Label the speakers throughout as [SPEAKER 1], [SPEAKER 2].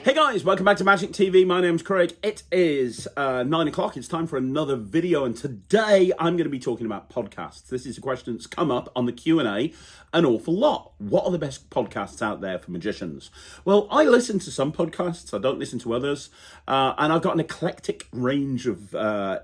[SPEAKER 1] Hey guys, welcome back to Magic TV. My name's Craig. It is 9 o'clock. It's time for another video, and today I'm going to be talking about podcasts. This is a question that's come up on the Q&A an awful lot. What are the best podcasts out there for magicians? Well, I listen to some podcasts. I don't listen to others, and I've got an eclectic range of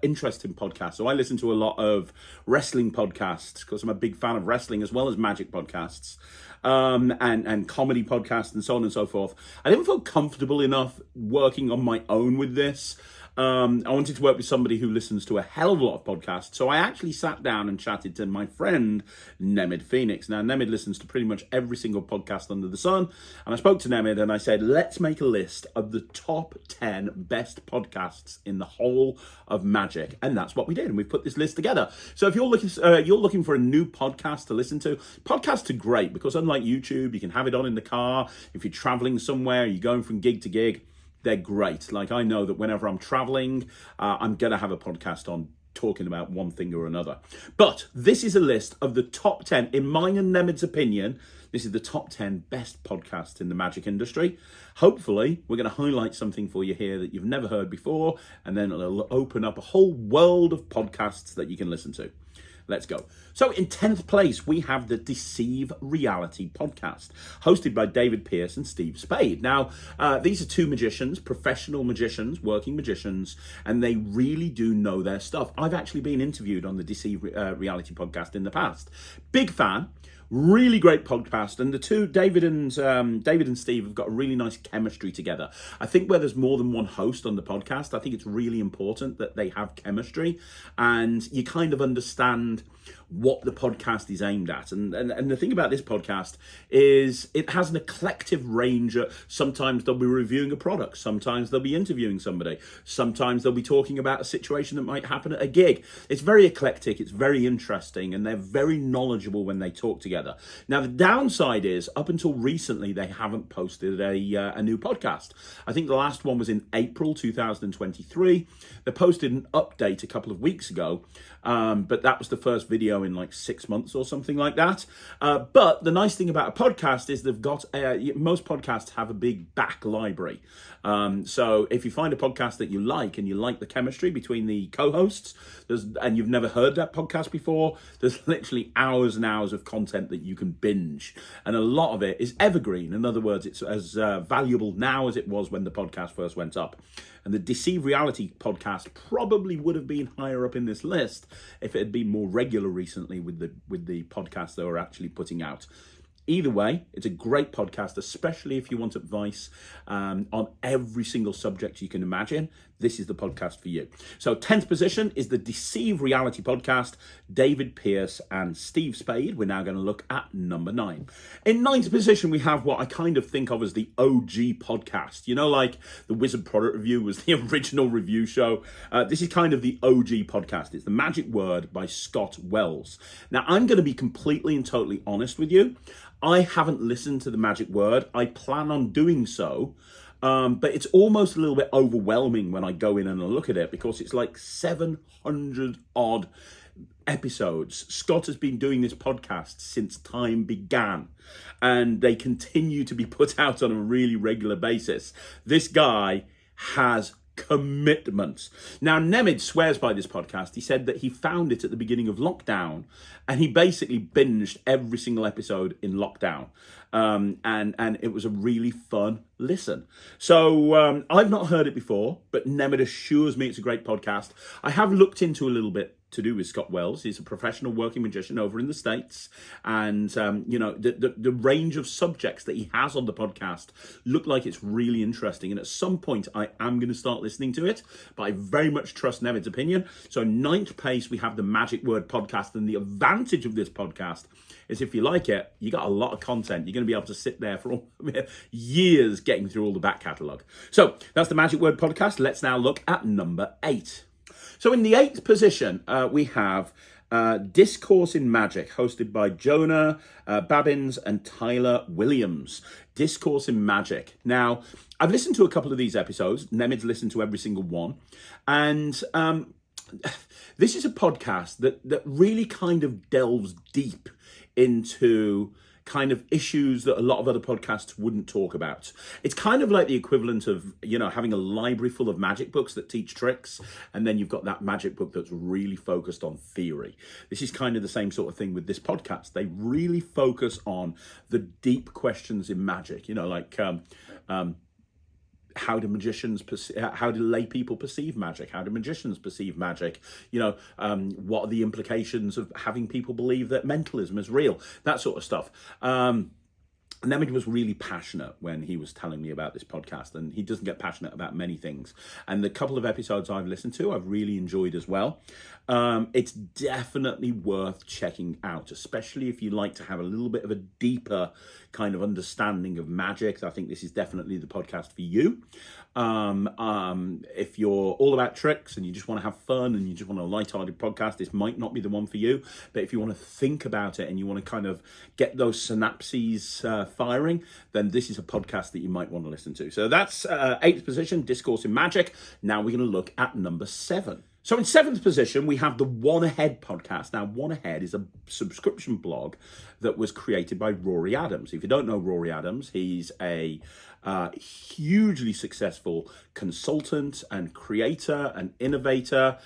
[SPEAKER 1] interest in podcasts. So I listen to a lot of wrestling podcasts because I'm a big fan of wrestling, as well as magic podcasts. And comedy podcasts and so on and so forth. I didn't feel comfortable enough working on my own with this. I wanted to work with somebody who listens to a hell of a lot of podcasts. So I actually sat down and chatted to my friend, Nemid Phoenix. Now, Nemid listens to pretty much every single podcast under the sun. And I spoke to Nemid and I said, let's make a list of the top 10 best podcasts in the whole of magic. And that's what we did. And we put this list together. So if you're looking for a new podcast to listen to, podcasts are great because unlike YouTube, you can have it on in the car. If you're traveling somewhere, you're going from gig to gig, they're great. Like, I know that whenever I'm traveling, I'm going to have a podcast on talking about one thing or another. But this is a list of the top 10, in mine and Nemed's opinion, this is the top 10 best podcasts in the magic industry. Hopefully, we're going to highlight something for you here that you've never heard before, and then it'll open up a whole world of podcasts that you can listen to. Let's go. So in 10th place, we have the Deceive reality podcast, hosted by David Pierce and Steve Spade. Now, these are two magicians, professional magicians, working magicians, and they really do know their stuff. I've actually been interviewed on the Deceive reality podcast in the past. Big fan. Really great podcast, and the two, David and Steve, have got a really nice chemistry together. I think where there's more than one host on the podcast, I think it's really important that they have chemistry, and you kind of understand what the podcast is aimed at. And the thing about this podcast is it has an eclectic range. Sometimes they'll be reviewing a product, sometimes they'll be interviewing somebody, sometimes they'll be talking about a situation that might happen at a gig. It's very eclectic, it's very interesting, and they're very knowledgeable when they talk together. Now, the downside is, up until recently, they haven't posted a new podcast. I think the last one was in April 2023. They posted an update a couple of weeks ago, but that was the first video in like 6 months or something like that. But the nice thing about a podcast is they've got, most podcasts have a big back library. So if you find a podcast that you like and you like the chemistry between the co-hosts, and you've never heard that podcast before, there's literally hours and hours of content that you can binge. And a lot of it is evergreen. In other words, it's as valuable now as it was when the podcast first went up. And the Deceive reality podcast probably would have been higher up in this list if it had been more regular recently with the podcasts they were actually putting out. Either way, it's a great podcast, especially if you want advice on every single subject you can imagine. This is the podcast for you. So 10th position is the Deceive reality podcast, David Pierce and Steve Spade. We're now going to look at number 9. In 9th position, we have what I kind of think of as the OG podcast. You know, like the Wizard Product Review was the original review show. This is kind of the OG podcast. It's The Magic Word by Scott Wells. Now, I'm going to be completely and totally honest with you. I haven't listened to The Magic Word. I plan on doing so. But it's almost a little bit overwhelming when I go in and I look at it because it's like 700 odd episodes. Scott has been doing this podcast since time began, and they continue to be put out on a really regular basis. This guy has commitment. Now, Nemid swears by this podcast. He said that he found it at the beginning of lockdown, and he basically binged every single episode in lockdown. And it was a really fun listen. So I've not heard it before, but Nemid assures me it's a great podcast. I have looked into a little bit to do with Scott Wells. He's a professional working magician over in the States. And, you know, the range of subjects that he has on the podcast look like it's really interesting. And at some point, I am going to start listening to it. But I very much trust Nemed's opinion. So 9th place, we have the Magic Word podcast. And the advantage of this podcast is if you like it, you got a lot of content. You're going to be able to sit there for years getting through all the back catalogue. So that's the Magic Word podcast. Let's now look at number 8. So in the 8th position, we have Discourse in Magic, hosted by Jonah Babbins and Tyler Williams. Discourse in Magic. Now, I've listened to a couple of these episodes. Nemed's listened to every single one. And this is a podcast that really kind of delves deep into kind of issues that a lot of other podcasts wouldn't talk about. It's kind of like the equivalent of, having a library full of magic books that teach tricks, and then you've got that magic book that's really focused on theory. This is kind of the same sort of thing with this podcast. They really focus on the deep questions in magic, how do how do lay people perceive magic? How do magicians perceive magic? What are the implications of having people believe that mentalism is real? That sort of stuff. And Nemeth was really passionate when he was telling me about this podcast, and he doesn't get passionate about many things. And the couple of episodes I've listened to, I've really enjoyed as well. It's definitely worth checking out, especially if you like to have a little bit of a deeper kind of understanding of magic. I think this is definitely the podcast for you. If you're all about tricks and you just want to have fun and you just want a lighthearted podcast, this might not be the one for you. But if you want to think about it and you want to kind of get those synapses firing, then this is a podcast that you might want to listen to. So that's 8th position, Discourse in Magic. Now we're going to look at number 7. So in 7th position, we have the One Ahead podcast. Now, One Ahead is a subscription blog that was created by Rory Adams. If you don't know Rory Adams, he's a hugely successful consultant and creator and innovator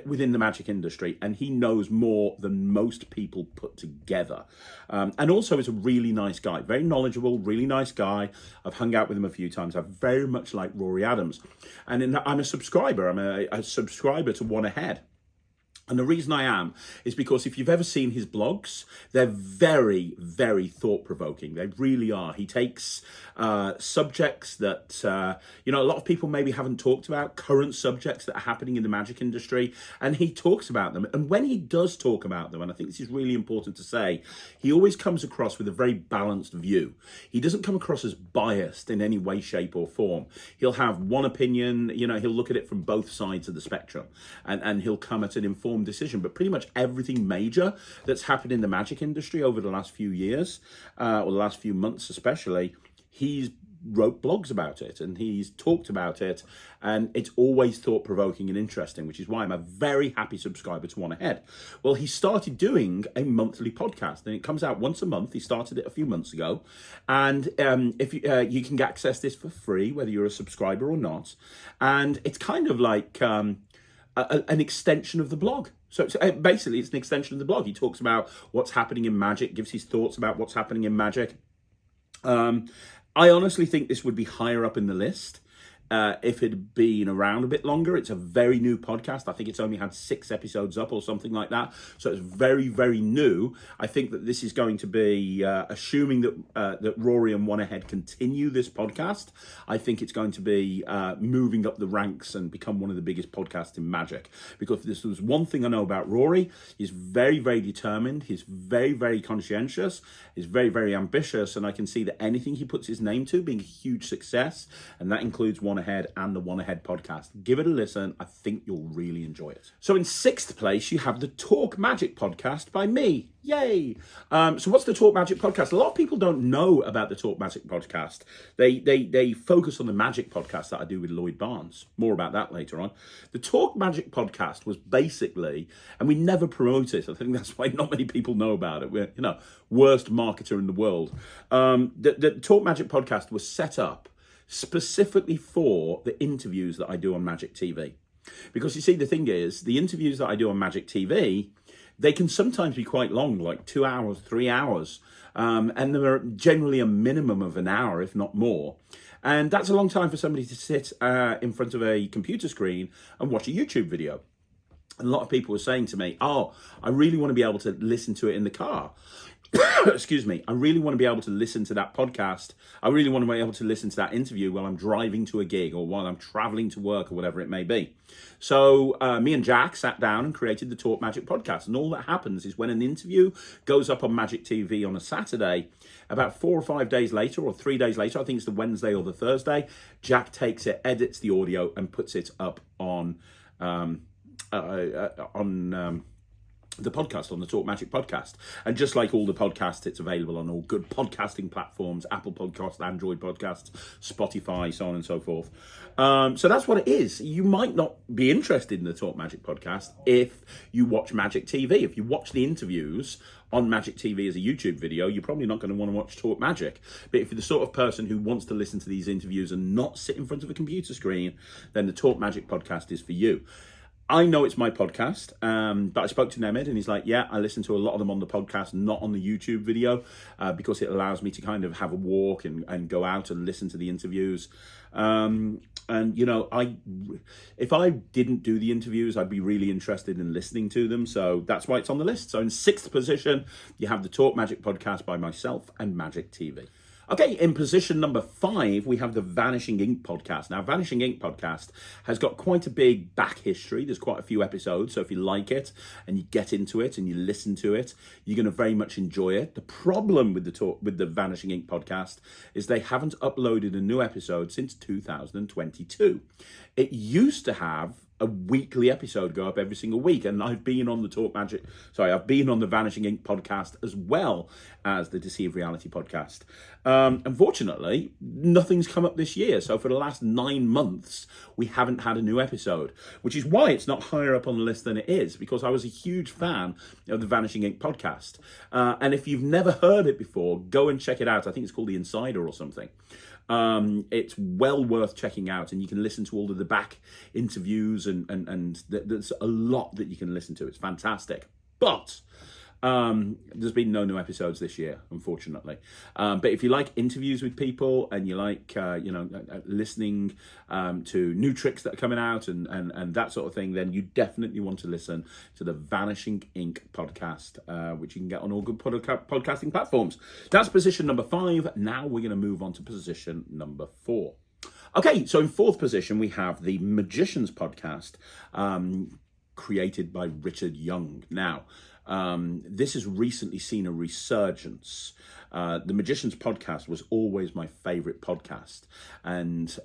[SPEAKER 1] within the magic industry, and he knows more than most people put together. And also is a really nice guy, very knowledgeable, really nice guy. I've hung out with him a few times. I very much like Rory Adams, and I'm a subscriber. I'm a subscriber to One Ahead. And the reason I am is because if you've ever seen his blogs, they're very, very thought-provoking. They really are. He takes subjects that, a lot of people maybe haven't talked about, current subjects that are happening in the magic industry, and he talks about them. And when he does talk about them, and I think this is really important to say, he always comes across with a very balanced view. He doesn't come across as biased in any way, shape, or form. He'll have one opinion, he'll look at it from both sides of the spectrum, and he'll come at an informed decision. But pretty much everything major that's happened in the magic industry over the last few years, or the last few months especially, he's wrote blogs about it and he's talked about it, and it's always thought-provoking and interesting, which is why I'm a very happy subscriber to One Ahead. Well, he started doing a monthly podcast, and it comes out once a month. He started it a few months ago, and if you can access this for free, whether you're a subscriber or not, and it's kind of like an extension of the blog. So basically, it's an extension of the blog. He talks about what's happening in magic, gives his thoughts about what's happening in magic. I honestly think this would be higher up in the list if it had been around a bit longer. It's a very new podcast. I think it's only had 6 episodes up or something like that. So it's very, very new. I think that this is going to be, assuming that Rory and One Ahead continue this podcast, I think it's going to be moving up the ranks and become one of the biggest podcasts in magic. Because this was one thing I know about Rory. He's very, very determined. He's very, very conscientious. He's very, very ambitious. And I can see that anything he puts his name to being a huge success. And that includes One Ahead and the One Ahead podcast. Give it a listen. I think you'll really enjoy it. So in 6th place, you have the Talk Magic podcast by me. Yay! So what's the Talk Magic podcast? A lot of people don't know about the Talk Magic podcast. They focus on the Magic podcast that I do with Lloyd Barnes. More about that later on. The Talk Magic podcast was basically, and we never promote it. I think that's why not many people know about it. We're, worst marketer in the world. The Talk Magic podcast was set up specifically for the interviews that I do on Magic TV. Because you see, the thing is, the interviews that I do on Magic TV, they can sometimes be quite long, like 2 hours, 3 hours. And they're generally a minimum of an hour, if not more. And that's a long time for somebody to sit in front of a computer screen and watch a YouTube video. And a lot of people were saying to me, I really want to be able to listen to it in the car. Excuse me. I really want to be able to listen to that podcast. I really want to be able to listen to that interview while I'm driving to a gig or while I'm traveling to work or whatever it may be. So me and Jack sat down and created the Talk Magic podcast. And all that happens is when an interview goes up on Magic TV on a Saturday, about 4 or 5 days later or 3 days later, I think it's the Wednesday or the Thursday, Jack takes it, edits the audio and puts it up on the podcast on the Talk Magic podcast. And just like all the podcasts, it's available on all good podcasting platforms, Apple Podcasts, Android Podcasts, Spotify, so on and so forth. So that's what it is. You might not be interested in the Talk Magic podcast if you watch Magic TV. If you watch the interviews on Magic TV as a YouTube video, you're probably not going to want to watch Talk Magic. But if you're the sort of person who wants to listen to these interviews and not sit in front of a computer screen, then the Talk Magic podcast is for you. I know it's my podcast, but I spoke to Nemid and he's like, yeah, I listen to a lot of them on the podcast, not on the YouTube video, because it allows me to kind of have a walk and go out and listen to the interviews. And, you know, if I didn't do the interviews, I'd be really interested in listening to them. So that's why it's on the list. So in 6th position, you have the Talk Magic podcast by myself and Magic TV. Okay, in position number 5, we have the Vanishing Ink Podcast. Now, Vanishing Ink Podcast has got quite a big back history. There's quite a few episodes, so if you like it and you get into it and you listen to it, you're going to very much enjoy it. The problem with the Vanishing Ink Podcast is they haven't uploaded a new episode since 2022. It used to have a weekly episode go up every single week, and I've been on the Vanishing Ink podcast as well as the Deceive reality podcast. Unfortunately, nothing's come up this year, so for the last 9 months we haven't had a new episode, which is why it's not higher up on the list than it is, because I was a huge fan of the Vanishing Ink podcast, and if you've never heard it before, go and check it out. I think it's called The Insider or something. It's well worth checking out, and you can listen to all of the back interviews and there's a lot that you can listen to. It's fantastic. But there's been no new episodes this year, unfortunately. But if you like interviews with people and you like, listening to new tricks that are coming out and that sort of thing, then you definitely want to listen to the Vanishing Ink podcast, which you can get on all good podcasting platforms. That's position number 5. Now we're going to move on to position number 4. Okay, so in 4th position, we have the Magicians podcast, created by Richard Young. Now, this has recently seen a resurgence. The Magicians podcast was always my favorite podcast, and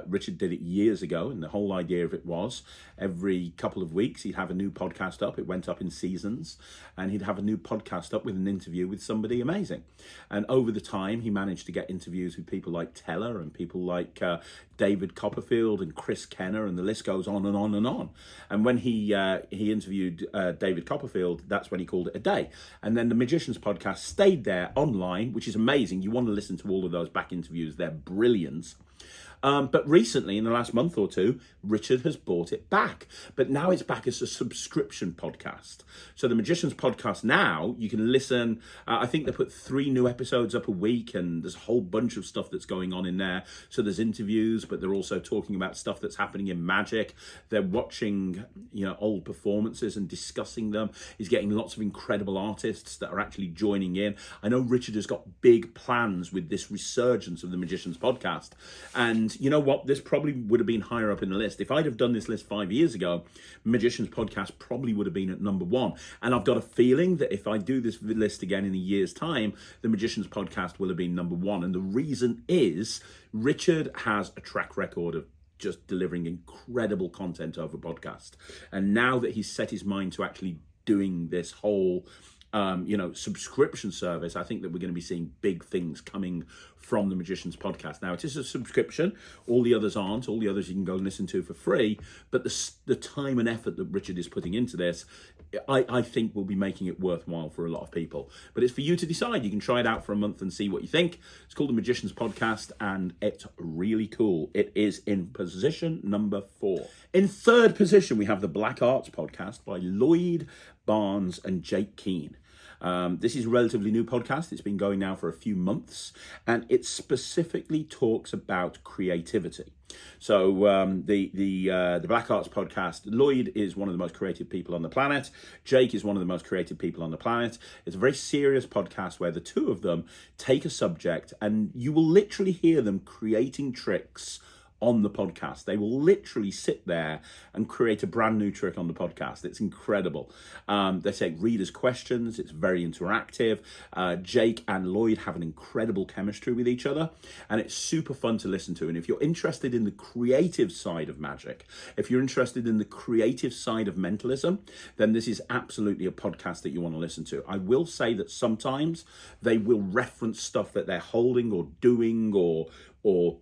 [SPEAKER 1] Richard did it years ago, and the whole idea of it was every couple of weeks he'd have a new podcast up. It went up in seasons, and he'd have a new podcast up with an interview with somebody amazing. And over the time, he managed to get interviews with people like Teller and people like David Copperfield and Chris Kenner, and the list goes on and on and on. And when he interviewed David Copperfield, that's when he called it a day. And then the Magicians podcast stayed there online, which is amazing. You want to listen to all of those back interviews. They're brilliant. But recently, in the last month or two, Richard has brought it back. But now it's back as a subscription podcast. So the Magicians podcast now, you can listen. I think they put 3 new episodes up a week, and there's a whole bunch of stuff that's going on in there. So there's interviews, but they're also talking about stuff that's happening in magic. They're watching, old performances and discussing them. He's getting lots of incredible artists that are actually joining in. I know Richard has got big plans with this resurgence of the Magicians podcast. And you know what? This probably would have been higher up in the list. If I'd have done this list 5 years ago, Magicians podcast probably would have been at number 1. And I've got a feeling that if I do this list again in a year's time, the Magicians podcast will have been number 1. And the reason is Richard has a track record of just delivering incredible content over podcast. And now that he's set his mind to actually doing this whole subscription service, I think that we're going to be seeing big things coming from the Magicians podcast. Now, it is a subscription. All the others aren't. All the others you can go and listen to for free. But the time and effort that Richard is putting into this, I think will be making it worthwhile for a lot of people. But it's for you to decide. You can try it out for a month and see what you think. It's called the Magicians podcast, and it's really cool. It is in position number 4. In 3rd position, we have the Black Arts podcast by Lloyd Barnes and Jake Keane. This is a relatively new podcast. It's been going now for a few months, and it specifically talks about creativity. So the Black Arts podcast, Lloyd is one of the most creative people on the planet. Jake is one of the most creative people on the planet. It's a very serious podcast where the two of them take a subject, and you will literally hear them creating tricks on the podcast. They will literally sit there and create a brand new trick on the podcast. It's incredible. They take readers' questions. It's very interactive. Jake and Lloyd have an incredible chemistry with each other, and it's super fun to listen to. And if you're interested in the creative side of magic, if you're interested in the creative side of mentalism, then this is absolutely a podcast that you want to listen to. I will say that sometimes they will reference stuff that they're holding or doing, or they'll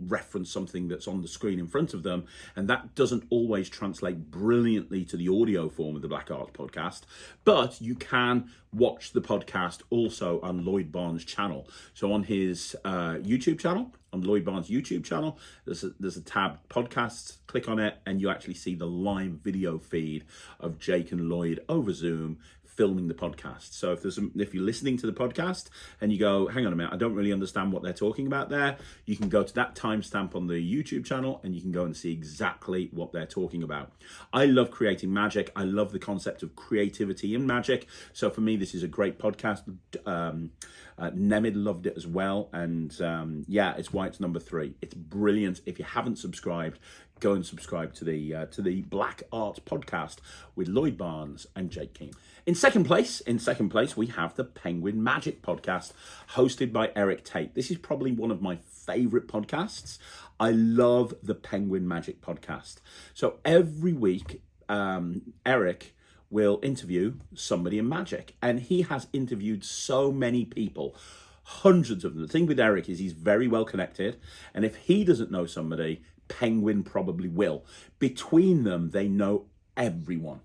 [SPEAKER 1] reference something that's on the screen in front of them, and that doesn't always translate brilliantly to the audio form of the Black Art Podcast. But you can watch the podcast also on Lloyd Barnes' channel. So on his YouTube channel, on Lloyd Barnes' YouTube channel, there's a tab podcasts. Click on it, and you actually see the live video feed of Jake and Lloyd over Zoom filming the podcast. So if you're listening to the podcast and you go, hang on a minute, I don't really understand what they're talking about there, you can go to that timestamp on the YouTube channel and you can go and see exactly what they're talking about. I love creating magic. I love the concept of creativity in magic. So for me, this is a great podcast. Nemid loved it as well. And it's why it's number 3. It's brilliant. If you haven't subscribed, go and subscribe to the Black Art Podcast with Lloyd Barnes and Jake Keane. In second place, we have the Penguin Magic Podcast, hosted by Eric Tate. This is probably one of my favorite podcasts. I love the Penguin Magic Podcast. So every week, Eric will interview somebody in magic, and he has interviewed so many people, hundreds of them. The thing with Eric is he's very well connected, and if he doesn't know somebody, Penguin probably will. Between them, they know everyone,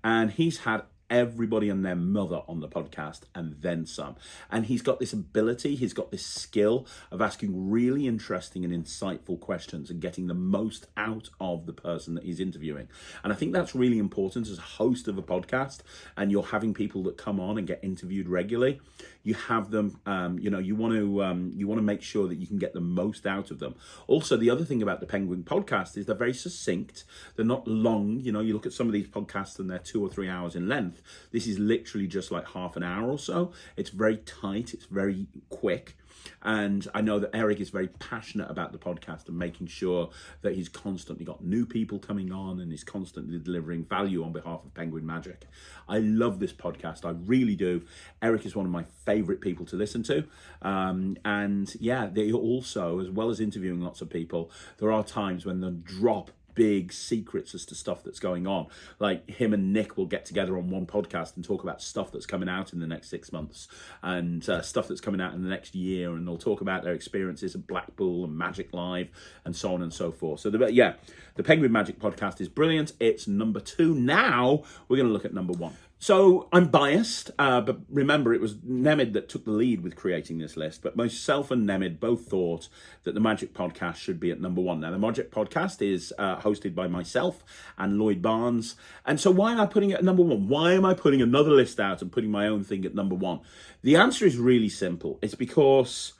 [SPEAKER 1] and he's had everybody and their mother on the podcast and then some. And he's got this ability, he's got this skill of asking really interesting and insightful questions and getting the most out of the person that he's interviewing. And I think that's really important as a host of a podcast, and you're having people that come on and get interviewed regularly. You have them, you want to make sure that you can get the most out of them. Also, the other thing about the Penguin Podcast is they're very succinct. They're not long. You look at some of these podcasts and they're 2 or 3 hours in length. This is literally just like half an hour or so. It's very tight. It's very quick. And I know that Eric is very passionate about the podcast and making sure that he's constantly got new people coming on and he's constantly delivering value on behalf of Penguin Magic. I love this podcast. I really do. Eric is one of my favorite people to listen to. They also, as well as interviewing lots of people, there are times when they drop big secrets as to stuff that's going on. Like him and Nick will get together on one podcast and talk about stuff that's coming out in the next 6 months and stuff that's coming out in the next year, and they'll talk about their experiences at Blackpool and Magic Live and so on and so forth. So the Penguin Magic Podcast is brilliant. It's number 2. Now we're going to look at number 1. So I'm biased, but remember it was Nemid that took the lead with creating this list, but myself and Nemid both thought that the Magic Podcast should be at number 1. Now the Magic Podcast is hosted by myself and Lloyd Barnes, and so why am I putting it at number 1? Why am I putting another list out and putting my own thing at number 1? The answer is really simple. It's because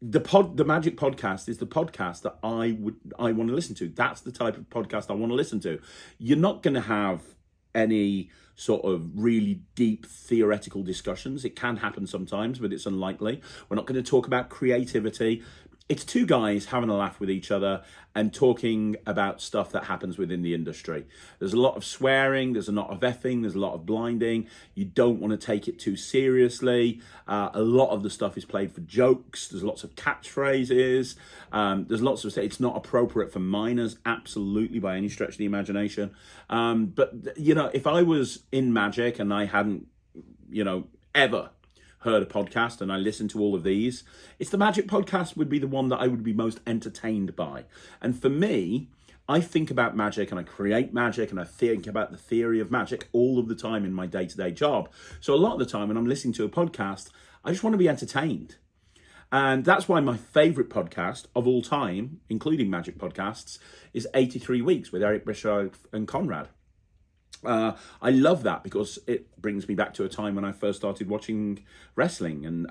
[SPEAKER 1] the Magic Podcast is the podcast that I want to listen to. That's the type of podcast I want to listen to. You're not going to have any sort of really deep theoretical discussions. It can happen sometimes, but it's unlikely. We're not going to talk about creativity. It's 2 guys having a laugh with each other and talking about stuff that happens within the industry. There's a lot of swearing, there's a lot of effing, there's a lot of blinding. You don't want to take it too seriously. A lot of the stuff is played for jokes. There's lots of catchphrases. There's lots of, it's not appropriate for minors, absolutely, by any stretch of the imagination. But if I was in magic and I hadn't, ever heard a podcast and I listened to all of these, it's the Magic Podcast would be the one that I would be most entertained by. And for me, I think about magic and I create magic and I think about the theory of magic all of the time in my day-to-day job. So a lot of the time when I'm listening to a podcast, I just want to be entertained. And that's why my favorite podcast of all time, including magic podcasts, is 83 Weeks with Eric Bischoff and Conrad. I love that because it brings me back to a time when I first started watching wrestling, and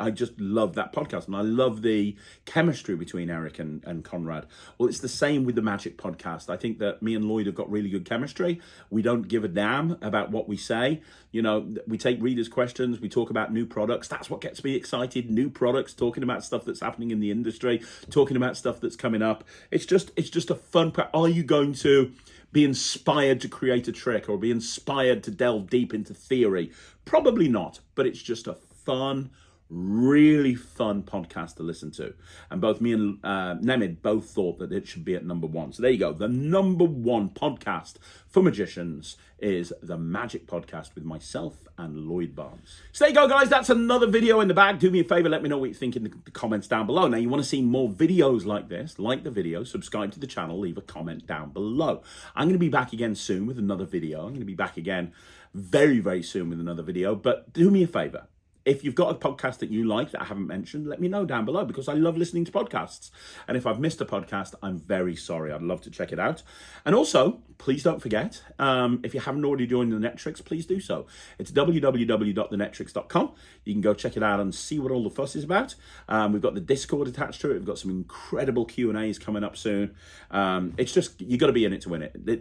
[SPEAKER 1] I just love that podcast, and I love the chemistry between Eric and Conrad. Well, it's the same with the Magic podcast. I think that me and Lloyd have got really good chemistry. We don't give a damn about what we say. You know, we take readers' questions, we talk about new products. That's what gets me excited. New products, talking about stuff that's happening in the industry, talking about stuff that's coming up. It's just a fun. Are you going to be inspired to create a trick or be inspired to delve deep into theory? Probably not, but it's just a fun, really fun podcast to listen to. And both me and Nemid both thought that it should be at number one. So there you go. The number one podcast for magicians is the Magic Podcast with myself and Lloyd Barnes. So there you go, guys. That's another video in the bag. Do me a favor. Let me know what you think in the comments down below. Now, you want to see more videos like this, like the video, subscribe to the channel, leave a comment down below. I'm going to be back again soon with another video. I'm going to be back again very, very soon with another video. But do me a favor. If you've got a podcast that you like that I haven't mentioned, let me know down below, because I love listening to podcasts. And if I've missed a podcast, I'm very sorry. I'd love to check it out. And also, please don't forget, if you haven't already joined the Netrix, please do so. It's www.thenetrix.com. You can go check it out and see what all the fuss is about. We've got the Discord attached to it. We've got some incredible Q&As coming up soon. It's just, you got to be in it to win it. The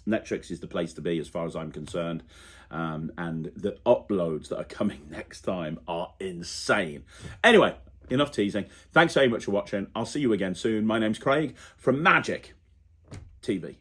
[SPEAKER 1] Netrix is the place to be as far as I'm concerned. And the uploads that are coming next time are insane. Anyway, enough teasing. Thanks very much for watching. I'll see you again soon. My name's Craig from Magic TV.